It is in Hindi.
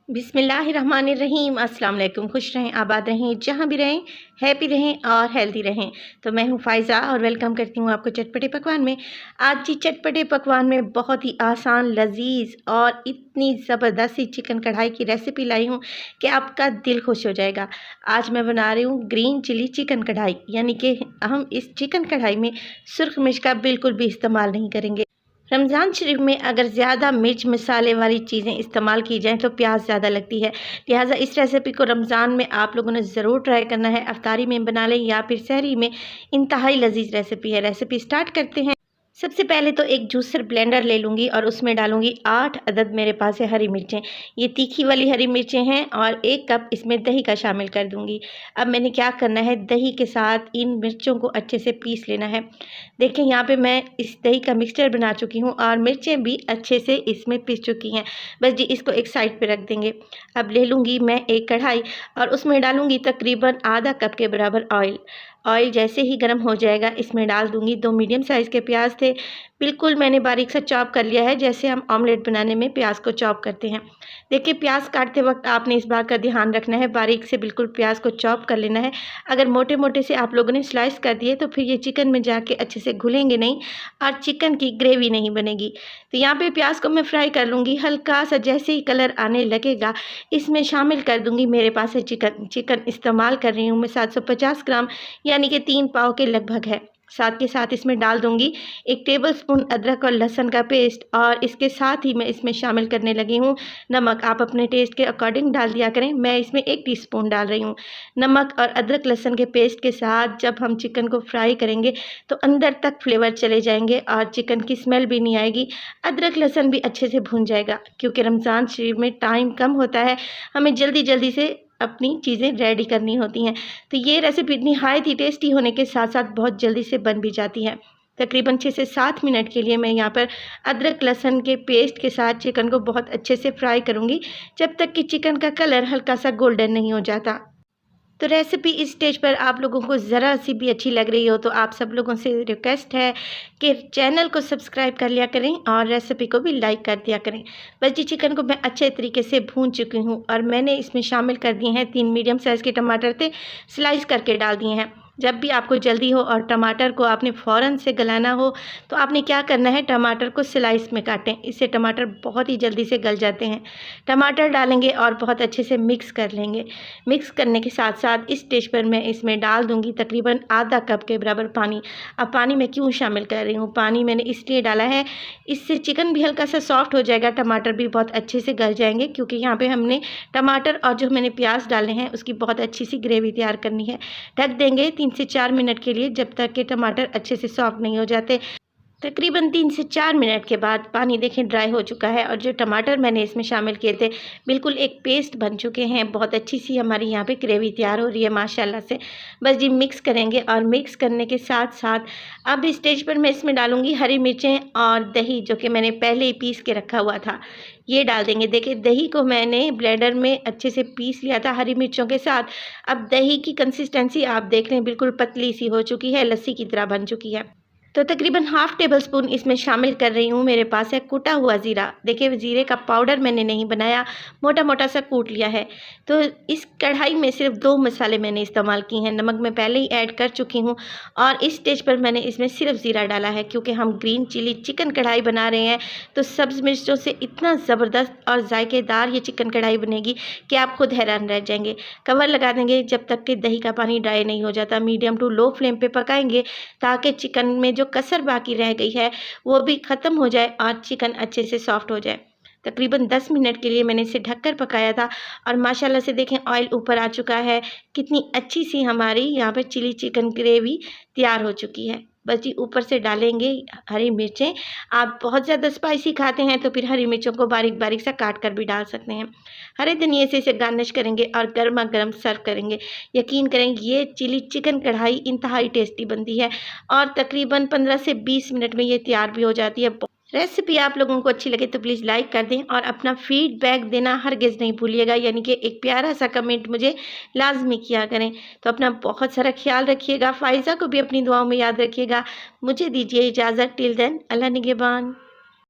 बिस्मिल्लाहिर्रहमानिर्रहीम। अस्सलाम वालेकुम। खुश रहें, आबाद रहें, जहाँ भी रहें, हैप्पी रहें और हेल्दी रहें। तो मैं हूँ फ़ायज़ा और वेलकम करती हूँ आपको चटपटे पकवान में। आज जी चटपटे पकवान में बहुत ही आसान, लज़ीज़ और इतनी ज़बरदस्त सी चिकन कढ़ाई की रेसिपी लाई हूँ कि आपका दिल खुश हो जाएगा। आज मैं बना रही हूँ ग्रीन चिली चिकन कढ़ाई, यानी कि हम इस चिकन कढ़ाई में सुर्ख मिर्च का बिल्कुल भी इस्तेमाल नहीं करेंगे। रमज़ान शरीफ में अगर ज़्यादा मिर्च मसाले वाली चीज़ें इस्तेमाल की जाएँ तो प्यास ज़्यादा लगती है। लिहाजा इस रेसिपी को रमज़ान में आप लोगों ने ज़रूर ट्राई करना है। इफ्तारी में बना लें या फिर सहरी में, इंतहाई लज़ीज़ रेसिपी है। रेसिपी स्टार्ट करते हैं। सबसे पहले तो एक जूसर ब्लेंडर ले लूँगी और उसमें डालूँगी 8 अदद मेरे पास है हरी मिर्चें। ये तीखी वाली हरी मिर्चें हैं और 1 कप इसमें दही का शामिल कर दूँगी। अब मैंने क्या करना है, दही के साथ इन मिर्चों को अच्छे से पीस लेना है। देखिए यहाँ पे मैं इस दही का मिक्सचर बना चुकी हूँ और मिर्चें भी अच्छे से इसमें पीस चुकी हैं। बस जी इसको एक साइड पे रख देंगे। अब ले लूँगी मैं एक कढ़ाई और उसमें डालूँगी तकरीबन आधा कप के बराबर ऑयल। ऑयल जैसे ही गर्म हो जाएगा इसमें डाल दूँगी 2 मीडियम साइज़ के प्याज थे। बिल्कुल मैंने बारीक सा चॉप कर लिया है, जैसे हम ऑमलेट बनाने में प्याज को चॉप करते हैं। देखिए प्याज काटते वक्त आपने इस बात का ध्यान रखना है, बारीक से बिल्कुल प्याज को चॉप कर लेना है। अगर मोटे मोटे से आप लोगों ने स्लाइस कर दिए तो फिर ये चिकन में जाके अच्छे से घुलेंगे नहीं और चिकन की ग्रेवी नहीं बनेगी। तो यहाँ पे प्याज को मैं फ्राई कर लूँगी। हल्का सा जैसे ही कलर आने लगेगा इसमें शामिल कर दूँगी, मेरे पास है चिकन इस्तेमाल कर रही हूँ मैं 750 ग्राम, यानी कि 3 पाव के लगभग है। साथ के साथ इसमें डाल दूँगी 1 टेबलस्पून अदरक और लहसुन का पेस्ट और इसके साथ ही मैं इसमें शामिल करने लगी हूँ नमक। आप अपने टेस्ट के अकॉर्डिंग डाल दिया करें। मैं इसमें 1 टीस्पून डाल रही हूँ। नमक और अदरक लहसुन के पेस्ट के साथ जब हम चिकन को फ्राई करेंगे तो अंदर तक फ्लेवर चले जाएंगे और चिकन की स्मेल भी नहीं आएगी। अदरक लहसुन भी अच्छे से भुन जाएगा, क्योंकि रमज़ान शरीफ में टाइम कम होता है, हमें जल्दी जल्दी से अपनी चीज़ें रेडी करनी होती हैं। तो ये रेसिपी इतनी हाई थी, टेस्टी होने के साथ साथ बहुत जल्दी से बन भी जाती है। तकरीबन 6 से 7 मिनट के लिए मैं यहाँ पर अदरक लहसुन के पेस्ट के साथ चिकन को बहुत अच्छे से फ्राई करूँगी, जब तक कि चिकन का कलर हल्का सा गोल्डन नहीं हो जाता। तो रेसिपी इस स्टेज पर आप लोगों को ज़रा सी भी अच्छी लग रही हो तो आप सब लोगों से रिक्वेस्ट है कि चैनल को सब्सक्राइब कर लिया करें और रेसिपी को भी लाइक कर दिया करें। बस जी चिकन को मैं अच्छे तरीके से भून चुकी हूँ और मैंने इसमें शामिल कर दिए हैं 3 मीडियम साइज़ के टमाटर थे, स्लाइस करके डाल दिए हैं। जब भी आपको जल्दी हो और टमाटर को आपने फ़ौरन से गलाना हो तो आपने क्या करना है, टमाटर को स्लाइस में काटें, इससे टमाटर बहुत ही जल्दी से गल जाते हैं। टमाटर डालेंगे और बहुत अच्छे से मिक्स कर लेंगे। मिक्स करने के साथ साथ इस स्टेज पर मैं इसमें डाल दूंगी तकरीबन आधा कप के बराबर पानी। अब पानी मैं क्यों शामिल कर रही हूँ, पानी मैंने इसलिए डाला है, इससे चिकन भी हल्का सा सॉफ्ट हो जाएगा, टमाटर भी बहुत अच्छे से गल जाएंगे, क्योंकि यहाँ पे हमने टमाटर और जो मैंने प्याज डाले हैं उसकी बहुत अच्छी सी ग्रेवी तैयार करनी है। ढक देंगे 3 से 4 मिनट के लिए, जब तक कि टमाटर अच्छे से सॉफ्ट नहीं हो जाते। तकरीबन 3 से 4 मिनट के बाद पानी देखें ड्राई हो चुका है और जो टमाटर मैंने इसमें शामिल किए थे बिल्कुल एक पेस्ट बन चुके हैं। बहुत अच्छी सी हमारी यहाँ पे ग्रेवी तैयार हो रही है माशाल्लाह से। बस जी मिक्स करेंगे और मिक्स करने के साथ साथ अब इस स्टेज पर मैं इसमें डालूँगी हरी मिर्चें और दही, जो कि मैंने पहले ही पीस के रखा हुआ था, ये डाल देंगे। देखिए दही को मैंने ब्लेंडर में अच्छे से पीस लिया था हरी मिर्चों के साथ। अब दही की कंसिस्टेंसी आप देख लें, बिल्कुल पतली सी हो चुकी है, लस्सी की तरह बन चुकी है। तो तकरीबन हाफ़ टेबल स्पून इसमें शामिल कर रही हूँ, मेरे पास है कुटा हुआ ज़ीरा। देखिए ज़ीरे का पाउडर मैंने नहीं बनाया, मोटा मोटा सा कूट लिया है। तो इस कढ़ाई में सिर्फ 2 मसाले मैंने इस्तेमाल किए हैं, नमक मैं पहले ही ऐड कर चुकी हूँ और इस स्टेज पर मैंने इसमें सिर्फ ज़ीरा डाला है, क्योंकि हम ग्रीन चिली चिकन कढ़ाई बना रहे हैं। तो सब्ज़ मिर्चों से इतना ज़बरदस्त और जायकेदार ये चिकन कढ़ाई बनेगी कि आप खुद हैरान रह जाएंगे। कवर लगा देंगे जब तक कि दही का पानी ड्राई नहीं हो जाता। मीडियम टू लो फ्लेम पे पकाएंगे ताकि चिकन में जो कसर बाकी रह गई है वो भी ख़त्म हो जाए और चिकन अच्छे से सॉफ्ट हो जाए। तकरीबन 10 मिनट के लिए मैंने इसे ढककर पकाया था और माशाल्लाह से देखें ऑयल ऊपर आ चुका है। कितनी अच्छी सी हमारी यहाँ पे चिली चिकन ग्रेवी तैयार हो चुकी है। बस जी ऊपर से डालेंगे हरी मिर्चें। आप बहुत ज़्यादा स्पाइसी खाते हैं तो फिर हरी मिर्चों को बारीक बारीक सा काट कर भी डाल सकते हैं। हरे धनिए से इसे गार्निश करेंगे और गर्मा गर्म सर्व करेंगे। यकीन करें ये चिली चिकन कढ़ाई इंतहाई टेस्टी बनती है और तकरीबन 15 से 20 मिनट में ये तैयार भी हो जाती है। रेसिपी आप लोगों को अच्छी लगे तो प्लीज़ लाइक कर दें और अपना फीडबैक देना हरगिज़ नहीं भूलिएगा, यानी कि एक प्यारा सा कमेंट मुझे लाजमी किया करें। तो अपना बहुत सारा ख्याल रखिएगा, फ़ायज़ा को भी अपनी दुआओं में याद रखिएगा। मुझे दीजिए इजाज़त, टिल देन अल्लाह निगहबान।